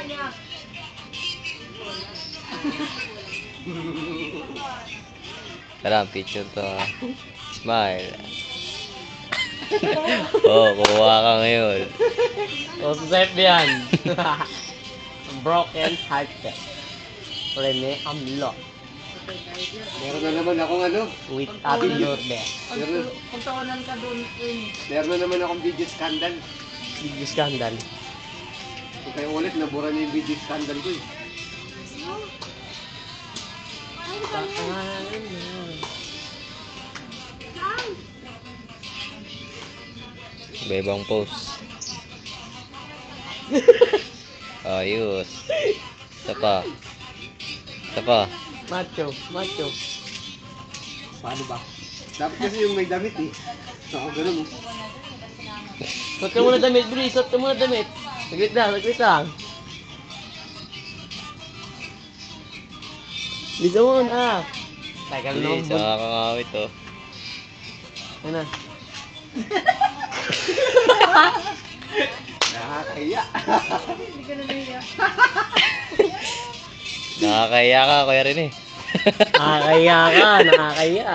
niya. Tara, picture to. Smile. Oh, kuha ka ngayon. O, set yan. Broken hearted. Rene Amlo. Meron na naman akong ano. With attitude there. Pagtawanan ka doon, Meron na naman akong video scandal. Video scandal. Kung kayo ulit, nabura niyo yung video scandal ko eh. Iba-ibang pose. Ayos. Isa pa. Isa pa. Macho, macho. Paano ba? Dapat kasi yung may damit eh. Ako ganun oh. Suot ka muna damit, Bri. Suot ka muna damit. Saglit lang, saglit lang. Bisa mo na. Tagal na Bilis, akong nakakangawit to. Ano na? Nakakahiya. hindi ka na nahiya. Nakakaya ka, Kuya Rene. Nakakaya ka, nakakaya.